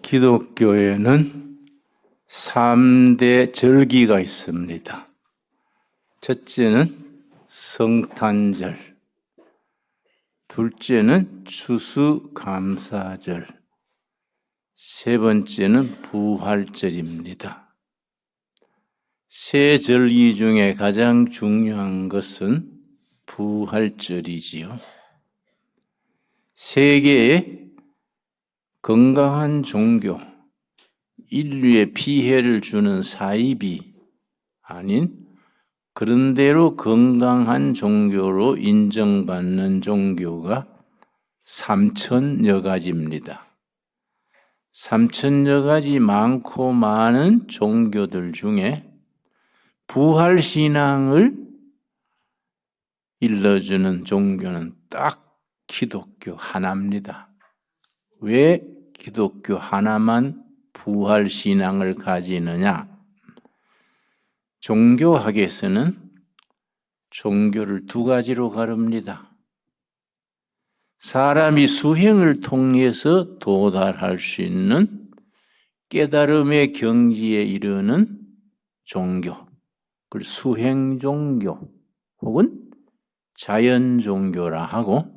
기독교에는 3대 절기가 있습니다. 첫째는 성탄절, 둘째는 추수감사절, 세 번째는 부활절입니다. 세 절기 중에 가장 중요한 것은 부활절이지요. 세계에 건강한 종교, 인류에 피해를 주는 사입이 아닌 그런대로 건강한 종교로 인정받는 종교가 3,000여 가지입니다. 3,000여 가지 많고 많은 종교들 중에 부활신앙을 일러주는 종교는 딱 기독교 하나입니다. 왜 기독교 하나만 부활신앙을 가지느냐? 종교학에서는 종교를 두 가지로 가릅니다. 사람이 수행을 통해서 도달할 수 있는 깨달음의 경지에 이르는 종교, 그걸 수행종교 혹은 자연종교라 하고,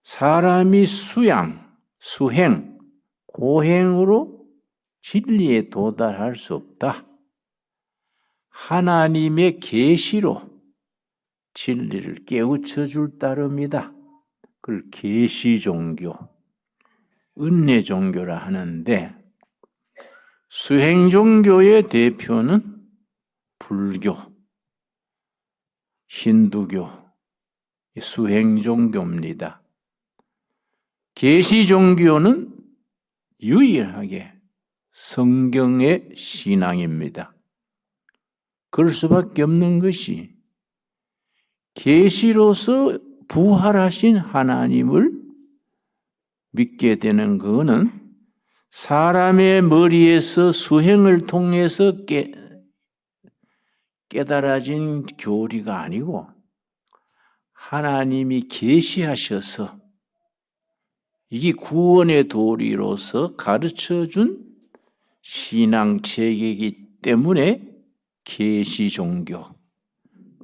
사람이 수행, 고행으로 진리에 도달할 수 없다. 하나님의 계시로 진리를 깨우쳐 줄 따름이다. 그걸 계시종교, 은혜종교라 하는데, 수행종교의 대표는 불교, 힌두교, 수행종교입니다. 계시종교는 유일하게 성경의 신앙입니다. 그럴 수밖에 없는 것이 계시로서 부활하신 하나님을 믿게 되는 것은 사람의 머리에서 수행을 통해서 깨달아진 교리가 아니고 하나님이 계시하셔서 이게 구원의 도리로서 가르쳐준 신앙 체계이기 때문에 계시종교,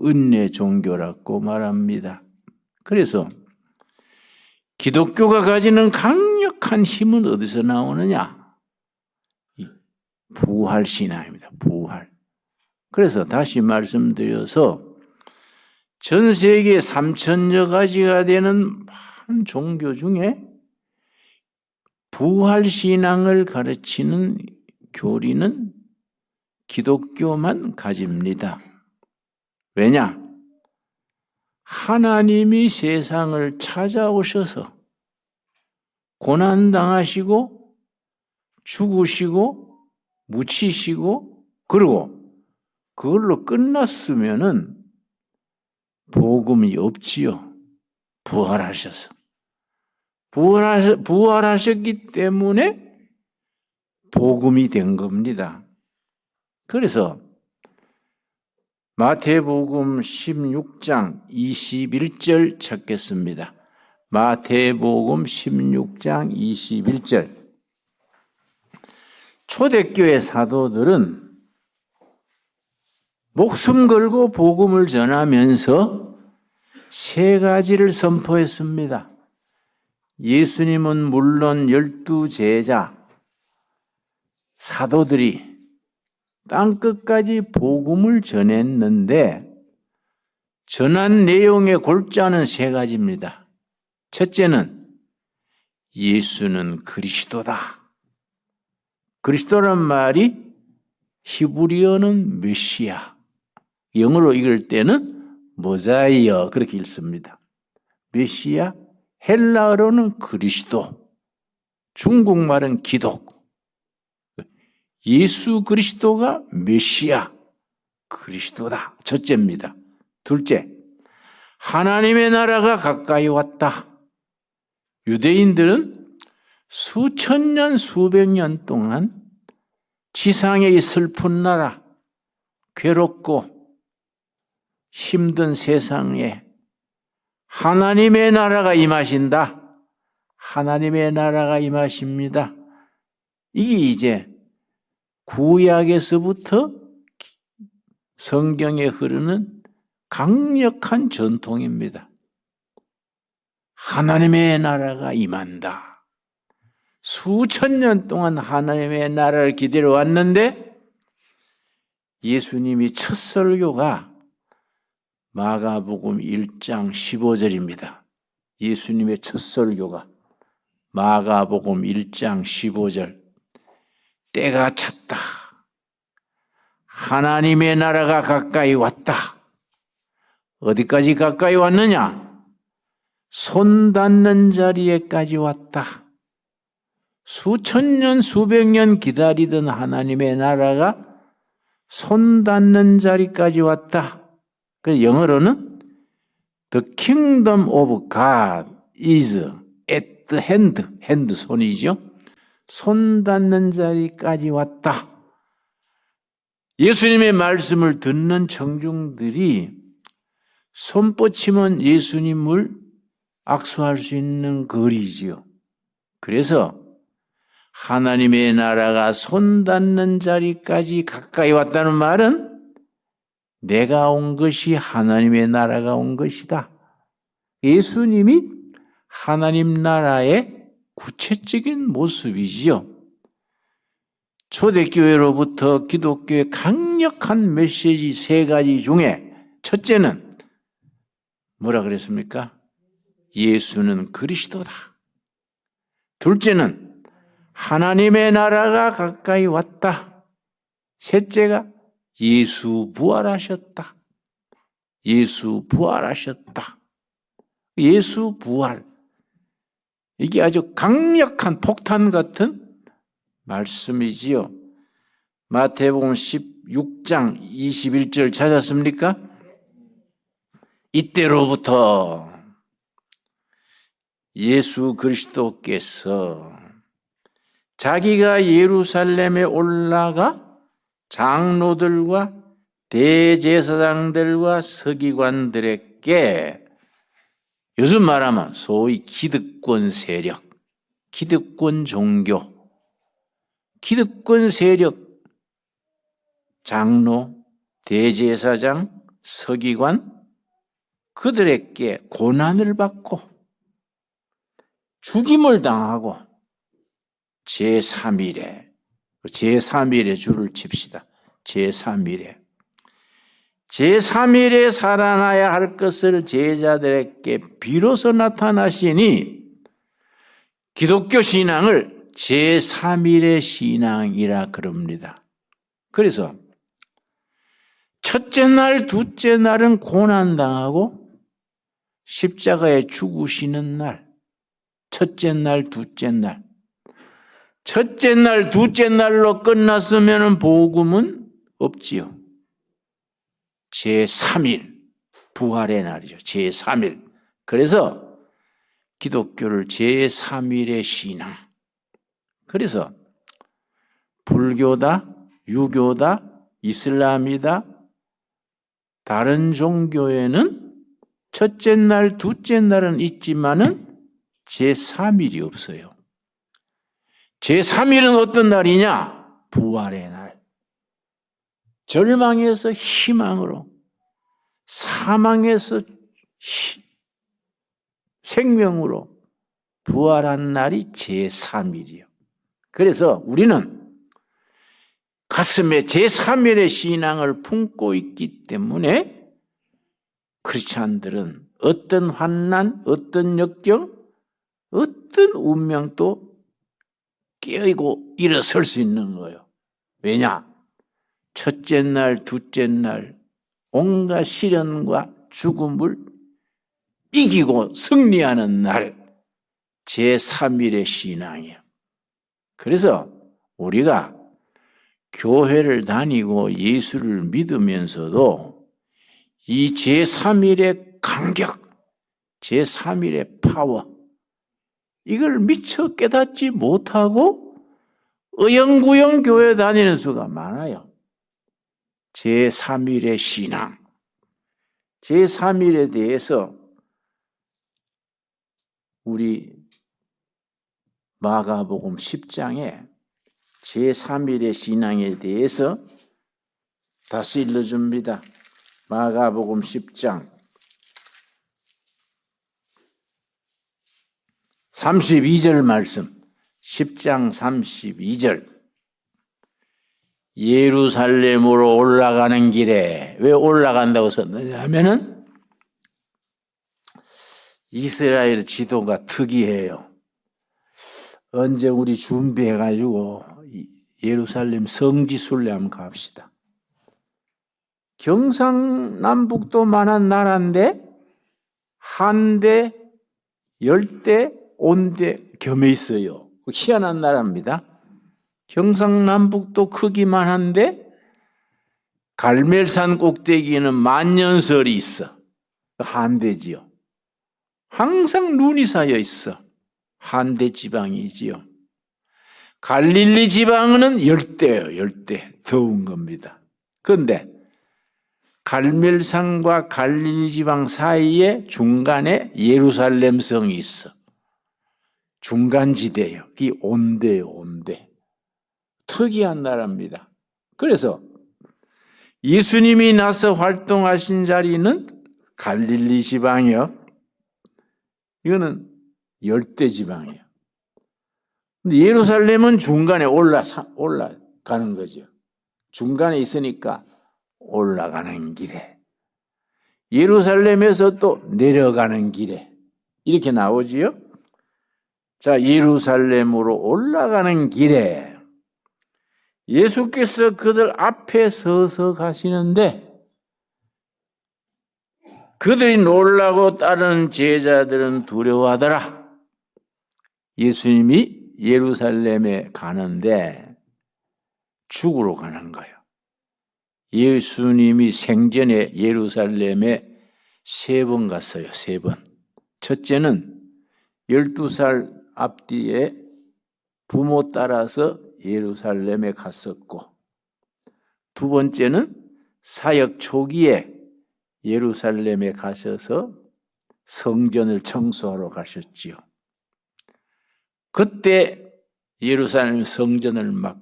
은혜종교라고 말합니다. 그래서 기독교가 가지는 강력한 힘은 어디서 나오느냐? 부활신앙입니다. 부활. 그래서 다시 말씀드려서 전 세계 3,000여 가지가 되는 많은 종교 중에 부활신앙을 가르치는 교리는 기독교만 가집니다. 왜냐? 하나님이 세상을 찾아오셔서 고난당하시고 죽으시고 묻히시고 그리고 그걸로 끝났으면은 복음이 없지요. 부활하셔서. 부활하셨기 때문에 복음이 된 겁니다. 그래서 마태복음 16장 21절 찾겠습니다. 마태복음 16장 21절. 초대교회 사도들은 목숨 걸고 복음을 전하면서 세 가지를 선포했습니다. 예수님은 물론 12제자, 사도들이 땅끝까지 복음을 전했는데 전한 내용의 골자는 세 가지입니다. 첫째는 예수는 그리스도다. 그리스도란 말이 히브리어는 메시아, 영어로 읽을 때는 모자이어 그렇게 읽습니다. 메시아, 헬라어로는 그리스도, 중국말은 기독. 예수 그리스도가 메시아, 그리스도다. 첫째입니다. 둘째, 하나님의 나라가 가까이 왔다. 유대인들은 수천 년, 수백 년 동안 지상의 이 슬픈 나라, 괴롭고 힘든 세상에 하나님의 나라가 임하신다. 하나님의 나라가 임하십니다. 이게 이제 구약에서부터 성경에 흐르는 강력한 전통입니다. 하나님의 나라가 임한다. 수천 년 동안 하나님의 나라를 기다려 왔는데 예수님이 첫 설교가 마가복음 1장 15절입니다. 예수님의 첫 설교가 마가복음 1장 15절. 때가 찼다. 하나님의 나라가 가까이 왔다. 어디까지 가까이 왔느냐? 손 닿는 자리에까지 왔다. 수천 년, 수백 년 기다리던 하나님의 나라가 손 닿는 자리까지 왔다. 그래서 영어로는 The kingdom of God is at the hand. hand 손이죠. 손 닿는 자리까지 왔다. 예수님의 말씀을 듣는 청중들이 손뻗치면 예수님을 악수할 수 있는 거리지요. 그래서 하나님의 나라가 손 닿는 자리까지 가까이 왔다는 말은 내가 온 것이 하나님의 나라가 온 것이다. 예수님이 하나님 나라의 구체적인 모습이지요. 초대교회로부터 기독교의 강력한 메시지 세 가지 중에 첫째는 뭐라 그랬습니까? 예수는 그리스도다. 둘째는 하나님의 나라가 가까이 왔다. 셋째가 예수 부활하셨다. 예수 부활하셨다. 예수 부활. 이게 아주 강력한 폭탄 같은 말씀이지요. 마태복음 16장 21절 찾았습니까? 이때로부터 예수 그리스도께서 자기가 예루살렘에 올라가 장로들과 대제사장들과 서기관들에게 요즘 말하면 소위 기득권 세력, 기득권 종교, 기득권 세력, 장로, 대제사장, 서기관 그들에게 고난을 받고 죽임을 당하고 제3일에 줄을 칩시다. 제3일에 살아나야 할 것을 제자들에게 비로소 나타나시니 기독교 신앙을 제3일의 신앙이라 그럽니다. 그래서 첫째 날, 둘째 날은 고난당하고 십자가에 죽으시는 날, 첫째 날, 둘째 날. 첫째 날, 둘째 날로 끝났으면 복음은 없지요. 제3일, 부활의 날이죠. 제3일. 그래서 기독교를 제3일의 신앙. 그래서 불교다, 유교다, 이슬람이다, 다른 종교에는 첫째 날, 둘째 날은 있지만은 제3일이 없어요. 제3일은 어떤 날이냐? 부활의 날. 절망에서 희망으로, 사망에서 생명으로 부활한 날이 제3일이요. 그래서 우리는 가슴에 제3일의 신앙을 품고 있기 때문에 크리스찬들은 어떤 환난, 어떤 역경, 어떤 운명도 깨어있고 일어설 수 있는 거예요. 왜냐? 첫째 날, 둘째 날 온갖 시련과 죽음을 이기고 승리하는 날 제3일의 신앙이에요. 그래서 우리가 교회를 다니고 예수를 믿으면서도 이 제3일의 감격, 제3일의 파워 이걸 미처 깨닫지 못하고 어영부영 교회 다니는 수가 많아요. 제3일의 신앙, 제3일에 대해서 우리 마가복음 10장에 제3일의 신앙에 대해서 다시 일러줍니다. 마가복음 10장 32절 말씀. 10장 32절. 예루살렘으로 올라가는 길에, 왜 올라간다고 썼느냐 하면은 이스라엘 지도가 특이해요. 언제 우리 준비해가지고 예루살렘 성지 순례 한번 갑시다. 경상남북도만한 나라인데 한대, 열대, 온대 겸해 있어요. 희한한 나라입니다. 경상남북도 크기만 한데 갈멜산 꼭대기에는 만년설이 있어. 한대지요. 항상 눈이 쌓여 있어. 한대 지방이지요. 갈릴리 지방은 열대예요. 열대. 더운 겁니다. 그런데 갈멜산과 갈릴리 지방 사이에 중간에 예루살렘 성이 있어. 중간지대예요. 이 온대예요. 온대. 특이한 나라입니다. 그래서 예수님이 나서 활동하신 자리는 갈릴리 지방이요. 이거는 열대 지방이에요. 근데 예루살렘은 중간에 올라가는 거죠. 중간에 있으니까 올라가는 길에, 예루살렘에서 또 내려가는 길에 이렇게 나오지요. 자, 예루살렘으로 올라가는 길에 예수께서 그들 앞에 서서 가시는데 그들이 놀라고 따르는 제자들은 두려워하더라. 예수님이 예루살렘에 가는데 죽으러 가는 거예요. 예수님이 생전에 예루살렘에 3번 갔어요. 3번. 첫째는 12살 앞뒤에 부모 따라서 예루살렘에 갔었고, 두 번째는 사역 초기에 예루살렘에 가셔서 성전을 청소하러 가셨지요. 그때 예루살렘 성전을 막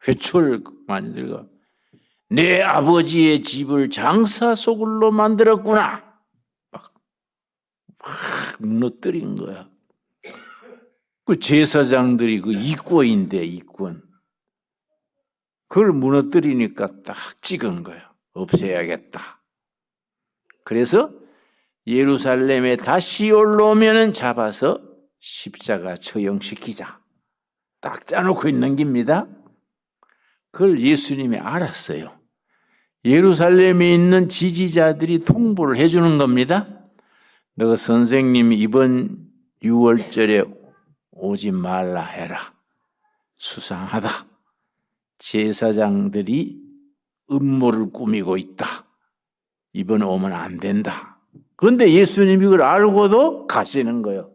회초를 많이 들고 내 아버지의 집을 장사소굴로 만들었구나 막 무너뜨린 거야. 그 제사장들이 그 이권인데 이권 그걸 무너뜨리니까 딱 찍은 거야. 없애야겠다. 그래서 예루살렘에 다시 올라오면 잡아서 십자가 처형시키자. 딱 짜놓고 있는 겁니다. 그걸 예수님이 알았어요. 예루살렘에 있는 지지자들이 통보를 해주는 겁니다. 너 선생님 이번 6월절에 오지 말라 해라. 수상하다. 제사장들이 음모를 꾸미고 있다. 이번에 오면 안 된다. 그런데 예수님이 그걸 알고도 가시는 거예요.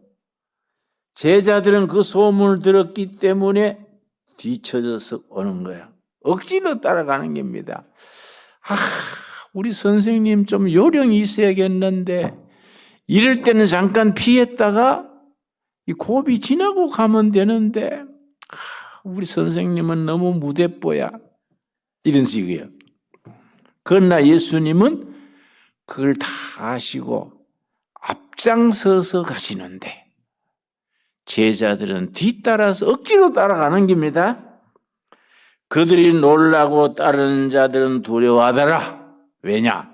제자들은 그 소문을 들었기 때문에 뒤쳐져서 오는 거예요. 억지로 따라가는 겁니다. 우리 선생님 좀 요령이 있어야겠는데 이럴 때는 잠깐 피했다가 이 고비 지나고 가면 되는데 우리 선생님은 너무 무대뽀야. 이런 식이에요. 그러나 예수님은 그걸 다 아시고 앞장서서 가시는데 제자들은 뒤따라서 억지로 따라가는 겁니다. 그들이 놀라고 따르는 자들은 두려워하더라. 왜냐?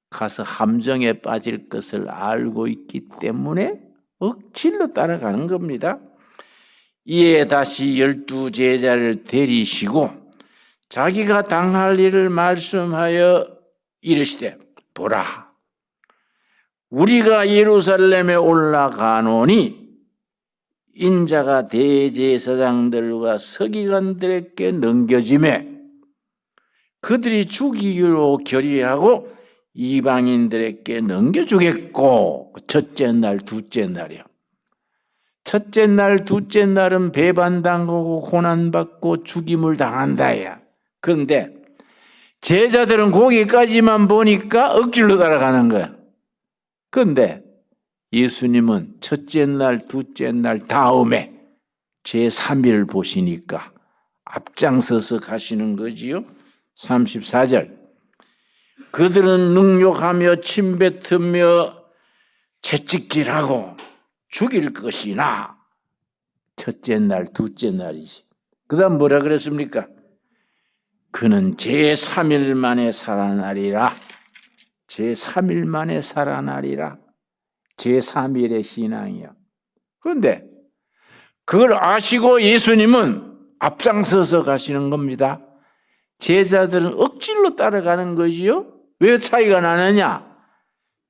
가서 함정에 빠질 것을 알고 있기 때문에 억지로 따라가는 겁니다. 이에 다시 12 제자를 데리시고 자기가 당할 일을 말씀하여 이르시되 보라, 우리가 예루살렘에 올라가노니 인자가 대제사장들과 서기관들에게 넘겨지매 그들이 죽이기로 결의하고 이방인들에게 넘겨주겠고, 첫째 날, 둘째 날이요. 첫째 날, 둘째 날은 배반당하고 고난받고 죽임을 당한다야. 그런데 제자들은 거기까지만 보니까 억지로 따라가는 거야. 그런데 예수님은 첫째 날, 둘째 날 다음에 제3일을 보시니까 앞장서서 가시는 거지요. 34절. 그들은 능욕하며 침뱉으며 채찍질하고 죽일 것이나 첫째 날, 둘째 날이지. 그 다음 뭐라 그랬습니까? 그는 제3일 만에 살아나리라. 제3일 만에 살아나리라. 제3일의 신앙이요. 그런데 그걸 아시고 예수님은 앞장서서 가시는 겁니다. 제자들은 억지로 따라가는 거지요. 왜 차이가 나느냐?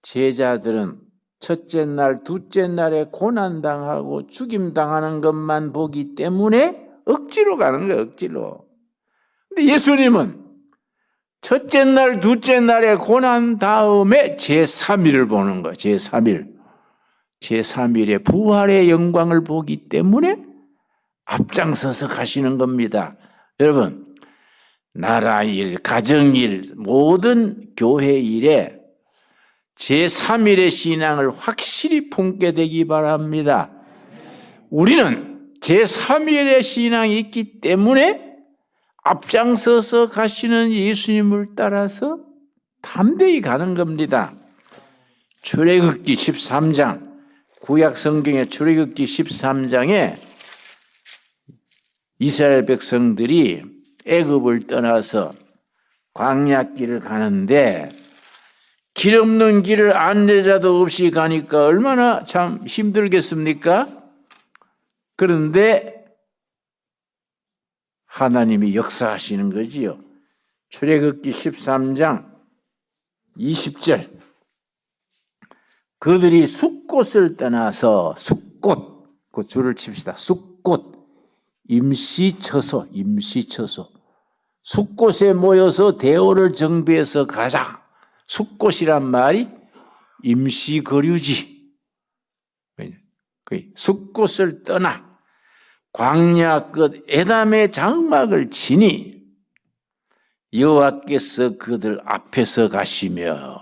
제자들은 첫째 날, 둘째 날에 고난당하고 죽임당하는 것만 보기 때문에 억지로 가는 거예요. 억지로. 근데 예수님은 첫째 날, 둘째 날에 고난 다음에 제3일을 보는 거예요. 제3일. 제3일의 부활의 영광을 보기 때문에 앞장서서 가시는 겁니다. 여러분, 나라 일, 가정 일, 모든 교회 일에 제3일의 신앙을 확실히 품게 되기 바랍니다. 우리는 제3일의 신앙이 있기 때문에 앞장서서 가시는 예수님을 따라서 담대히 가는 겁니다. 출애굽기 13장, 구약 성경의 출애굽기 13장에 이스라엘 백성들이 애굽을 떠나서 광야길을 가는데 길 없는 길을 안내자도 없이 가니까 얼마나 참 힘들겠습니까? 그런데 하나님이 역사하시는 거지요. 출애굽기 13장 20절. 그들이 숫곳을 떠나서 숫곳, 그 줄을 칩시다. 숫곳, 임시처소. 숫곳에 모여서 대오를 정비해서 가자. 숫곳이란 말이 임시거류지. 숫곳을 떠나 광야 끝 에담의 장막을 치니 여호와께서 그들 앞에서 가시며,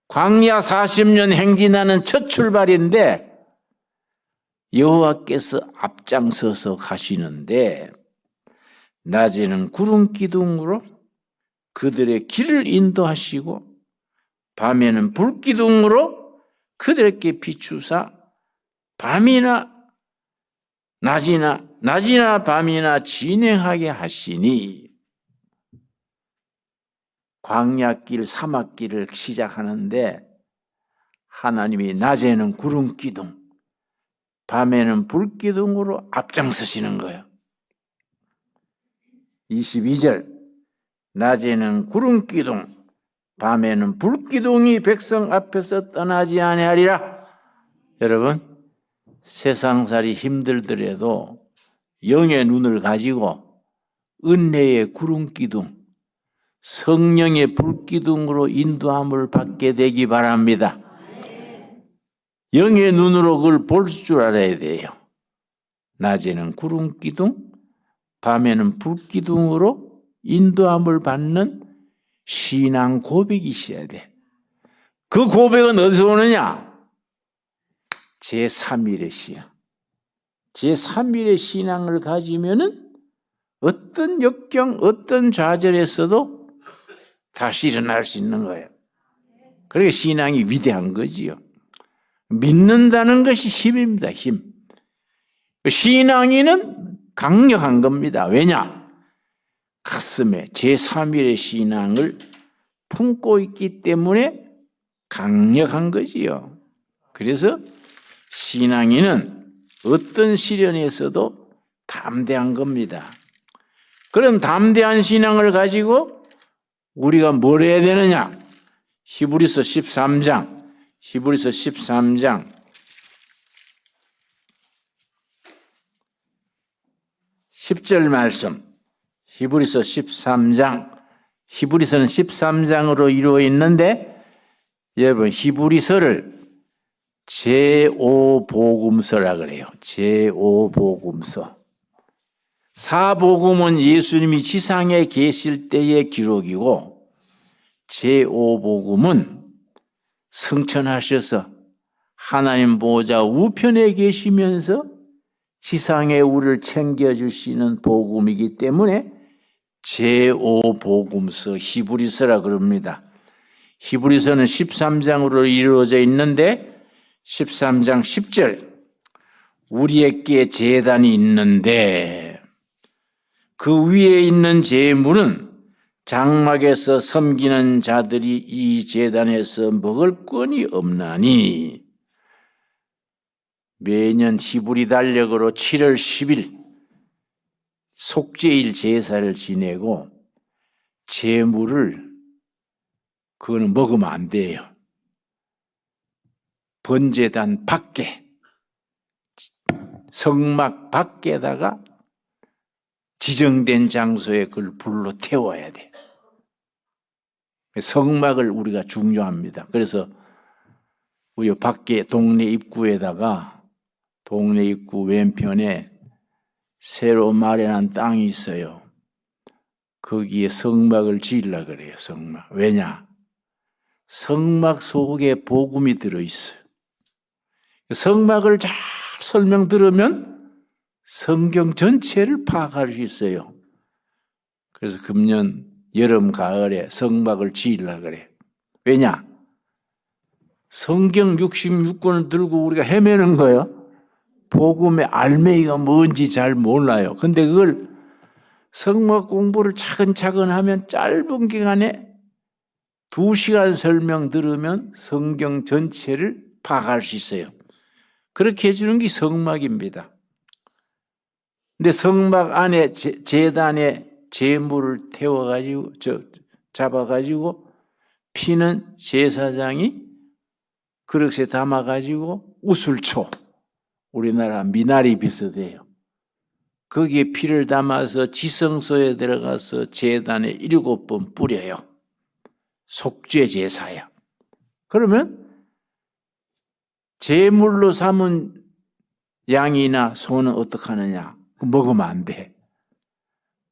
광야 40년 행진하는 첫 출발인데 여호와께서 앞장서서 가시는데 낮에는 구름 기둥으로 그들의 길을 인도하시고 밤에는 불 기둥으로 그들에게 비추사 밤이나 낮이나 밤이나 진행하게 하시니, 광야길 사막길을 시작하는데 하나님이 낮에는 구름 기둥, 밤에는 불 기둥으로 앞장서시는 거예요. 22절. 낮에는 구름 기둥, 밤에는 불 기둥이 백성 앞에서 떠나지 아니하리라. 여러분, 세상살이 힘들더라도 영의 눈을 가지고 은혜의 구름 기둥, 성령의 불 기둥으로 인도함을 받게 되기 바랍니다. 영의 눈으로 그걸 볼 줄 알아야 돼요. 낮에는 구름 기둥, 밤에는 불 기둥으로 인도함을 받는 신앙 고백이 있어야 돼. 그 고백은 어디서 오느냐? 제3일의 신앙. 제3일의 신앙을 가지면은 어떤 역경, 어떤 좌절에서도 다시 일어날 수 있는 거예요. 그러니까 신앙이 위대한 거지요. 믿는다는 것이 힘입니다. 힘. 신앙인은 강력한 겁니다. 왜냐? 가슴에 제3일의 신앙을 품고 있기 때문에 강력한 거지요. 그래서 신앙인은 어떤 시련에서도 담대한 겁니다. 그런 담대한 신앙을 가지고 우리가 뭘 해야 되느냐? 히브리서 13장 10절 말씀. 히브리서 13장. 히브리서는 13장으로 이루어 있는데 여러분, 히브리서를 제5복음서라 그래요. 제5복음서. 사복음은 예수님이 지상에 계실 때의 기록이고, 제5복음은 승천하셔서 하나님 보좌 우편에 계시면서 지상에 우리를 챙겨주시는 복음이기 때문에 제5복음서 히브리서라 그럽니다. 히브리서는 13장으로 이루어져 있는데 13장 10절 우리에게 제단이 있는데 그 위에 있는 제물은 장막에서 섬기는 자들이 이 제단에서 먹을 권이 없나니 매년 히브리 달력으로 7월 10일 속죄일 제사를 지내고 제물을 그거는 먹으면 안 돼요. 번제단 밖에 성막 밖에다가 지정된 장소에 그걸 불로 태워야 돼. 성막을 우리가 중요합니다. 그래서 우리 밖에 동네 입구에다가 동네 입구 왼편에 새로 마련한 땅이 있어요. 거기에 성막을 지으려고 그래요. 성막. 왜냐? 성막 속에 복음이 들어있어요. 성막을 잘 설명 들으면 성경 전체를 파악할 수 있어요. 그래서 금년 여름 가을에 성막을 지으려고 그래. 왜냐? 성경 66권을 들고 우리가 헤매는 거예요. 복음의 알맹이가 뭔지 잘 몰라요. 근데 그걸 성막 공부를 차근차근 하면 짧은 기간에 2시간 설명 들으면 성경 전체를 파악할 수 있어요. 그렇게 해주는 게 성막입니다. 근데 성막 안에 제단에 제물을 태워가지고 잡아가지고 피는 제사장이 그릇에 담아가지고 우슬초 우리나라 미나리 비슷해요. 거기에 피를 담아서 지성소에 들어가서 제단에 7번 뿌려요. 속죄 제사야. 그러면 제물로 삼은 양이나 소는 어떻게 하느냐? 먹으면 안 돼.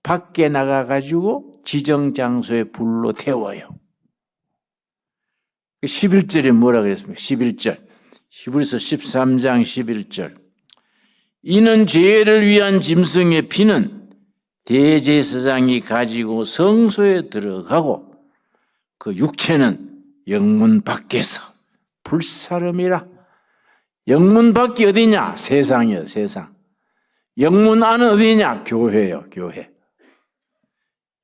밖에 나가가지고 지정장소에 불로 태워요. 11절에 뭐라 그랬습니까? 11절. 히브리서 13장 11절. 이는 죄를 위한 짐승의 피는 대제사장이 가지고 성소에 들어가고 그 육체는 영문 밖에서 불사름이라. 영문 밖이 어디냐? 세상이요, 세상. 영문 안은 어디냐? 교회요, 교회.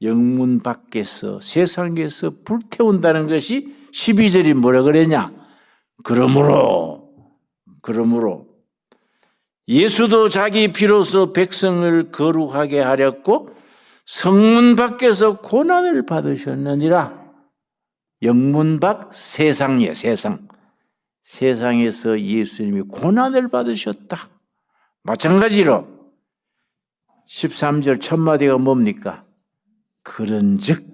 영문 밖에서 세상에서 불태운다는 것이 12절이 뭐라 그랬냐? 그러므로 예수도 자기 피로서 백성을 거룩하게 하렸고 성문 밖에서 고난을 받으셨느니라. 영문 밖 세상이에요, 세상. 세상에서 예수님이 고난을 받으셨다. 마찬가지로 13절 첫마디가 뭡니까? 그런즉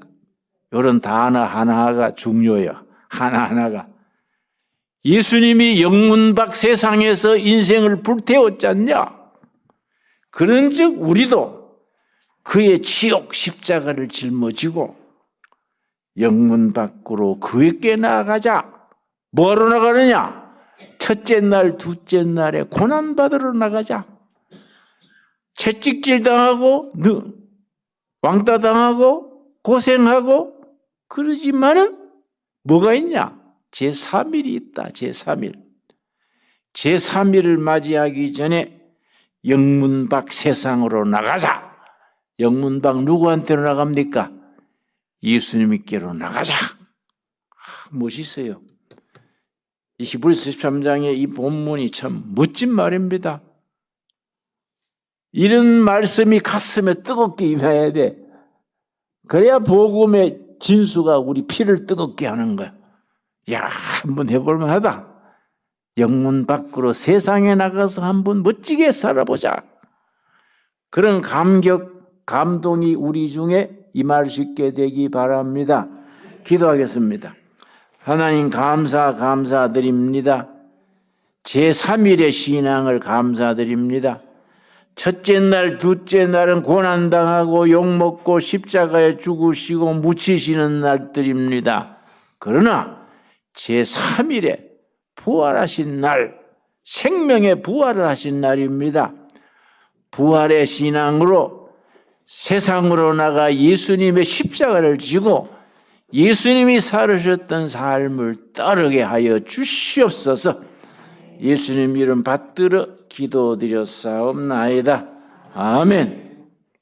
이런 단어 하나하나가 중요해요. 하나하나가. 예수님이 영문 밖 세상에서 인생을 불태웠지 않냐? 그런즉 우리도 그의 지옥 십자가를 짊어지고 영문 밖으로 그에게 나아가자. 뭐하러 나가느냐? 첫째 날, 둘째 날에 고난받으러 나가자. 채찍질 당하고 왕따 당하고 고생하고 그러지만은 뭐가 있냐? 제3일이 있다. 제3일. 제3일을 맞이하기 전에 영문 밖 세상으로 나가자. 영문 밖 누구한테로 나갑니까? 예수님께로 나가자. 멋있어요. 이 히브리서 13장의 이 본문이 참 멋진 말입니다. 이런 말씀이 가슴에 뜨겁게 임해야 돼. 그래야 복음의 진수가 우리 피를 뜨겁게 하는 거야. 야, 한번 해볼 만하다. 영문 밖으로 세상에 나가서 한번 멋지게 살아보자. 그런 감동이 우리 중에 임할 수 있게 되기 바랍니다. 기도하겠습니다. 하나님 감사드립니다. 제3일의 신앙을 감사드립니다. 첫째 날, 둘째 날은 고난당하고 욕먹고 십자가에 죽으시고 묻히시는 날들입니다. 그러나 제3일에 부활하신 날, 생명의 부활을 하신 날입니다. 부활의 신앙으로 세상으로 나가 예수님의 십자가를 지고 예수님이 살으셨던 삶을 따르게 하여 주시옵소서. 예수님 이름 받들어 기도드렸사옵나이다. 아멘.